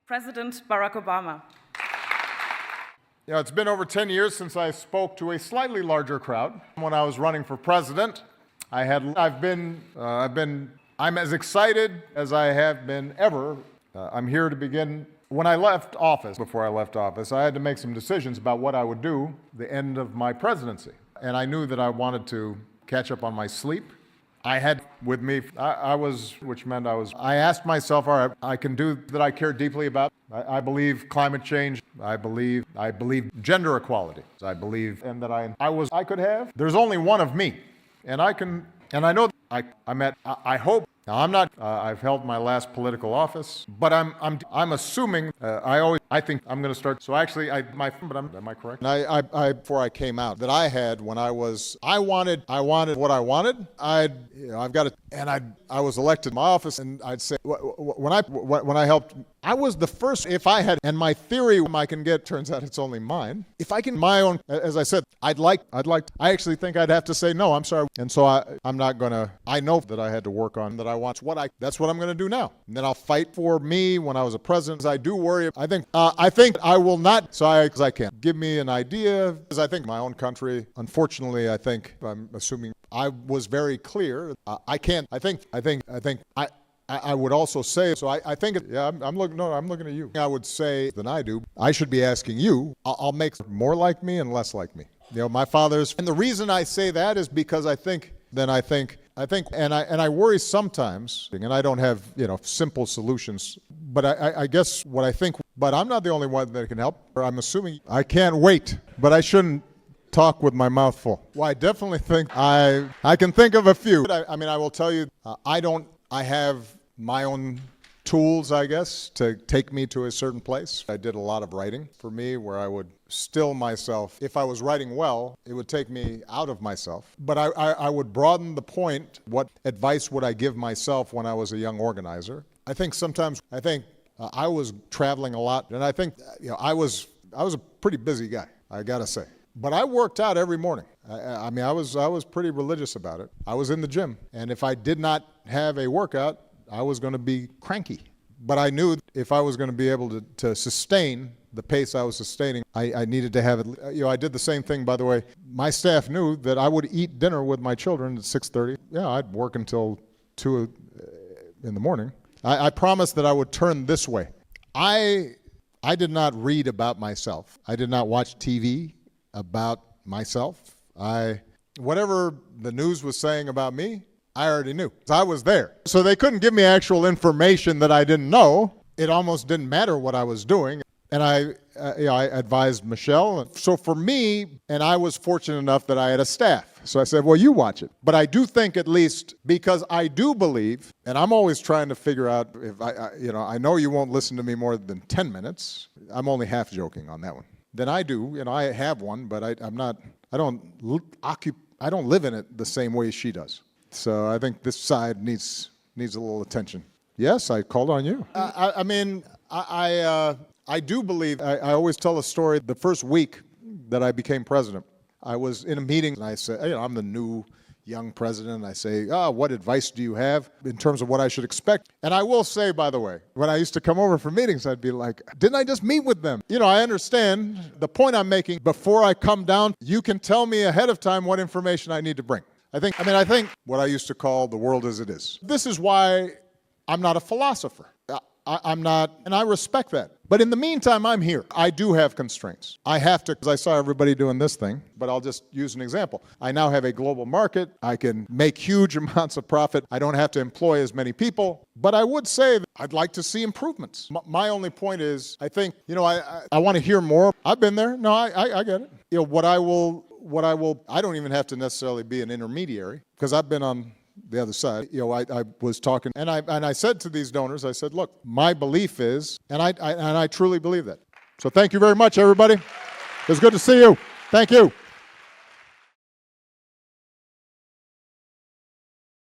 President Barack Obama. You know, it's been over 10 years since I spoke to a slightly larger crowd. When I was running for president, I'm as excited as I have been ever. I'm here to begin. When I left office, before I left office, I had to make some decisions about what I would do the end of my presidency. And I knew that I wanted to catch up on my sleep. I had with me, I asked myself, all right, I can do that I care deeply about. I believe climate change. I believe gender equality. I believe, and that I could have. There's only one of me, and I know I hope. Now, I've held my last political office, but I'm assuming, I think I'm going to start. So actually, am I correct? And before I came out, that I had when I wanted what I wanted. I was elected in my office, and I'd say, when I helped, I was the first, and my theory I can get, turns out it's only mine. If I can, my own, as I said, I actually think I'd have to say, no, I'm sorry. And so I'm not going to, I know that I had to work on that that's what I'm going to do now. And then I'll fight for me when I was a president. I do worry, I think I will not, because I can't. Give me an idea, because I think my own country, unfortunately, I'm assuming I was very clear. I would also say, so I think, I'm looking at you. I would say than I do. I should be asking you, I'll make more like me and less like me. You know, my father's, and the reason I say that is because I think, and I worry sometimes, and I don't have, simple solutions, but I guess what I think, but I'm not the only one that can help. I'm assuming I can't wait, but I shouldn't talk with my mouth full. Well, I definitely think I can think of a few. I will tell you, I have my own tools, I guess, to take me to a certain place. I did a lot of writing for me where I would still myself. If I was writing well, it would take me out of myself. But I would broaden the point. What advice would I give myself when I was a young organizer? I think I was traveling a lot, and I think I was a pretty busy guy, I gotta say. But I worked out every morning. I was pretty religious about it. I was in the gym, and if I did not have a workout, I was going to be cranky. But I knew if I was going to be able to sustain the pace I was sustaining, I needed to have it. I did the same thing, by the way. My staff knew that I would eat dinner with my children at 6:30. Yeah, I'd work until 2 in the morning. I promised that I would turn this way. I did not read about myself. I did not watch TV about myself. Whatever the news was saying about me, I already knew. I was there. So they couldn't give me actual information that I didn't know. It almost didn't matter what I was doing. And I advised Michelle. So for me, and I was fortunate enough that I had a staff. So I said, well, you watch it. But I do think, at least, because I do believe, and I'm always trying to figure out if I know you won't listen to me more than 10 minutes. I'm only half joking on that one. Then I do, I have one, but I don't live in it the same way she does. So I think this side needs a little attention. Yes, I called on you. I do believe, I always tell a story. The first week that I became president, I was in a meeting, and I said, I'm the new young president, and I say, what advice do you have in terms of what I should expect? And I will say, by the way, when I used to come over for meetings, I'd be like, didn't I just meet with them? I understand the point I'm making. Before I come down, you can tell me ahead of time what information I need to bring. I think what I used to call the world as it is. This is why I'm not a philosopher. I'm not, and I respect that. But in the meantime, I'm here. I do have constraints. I have to, because I saw everybody doing this thing, but I'll just use an example. I now have a global market. I can make huge amounts of profit. I don't have to employ as many people. But I would say that I'd like to see improvements. My only point is, I think, I want to hear more. I've been there. No, I get it. I don't even have to necessarily be an intermediary, because I've been on the other side. I was talking, and I said to these donors, I said, look, my belief is, and I truly believe that. So thank you very much, everybody. It was good to see you. Thank you.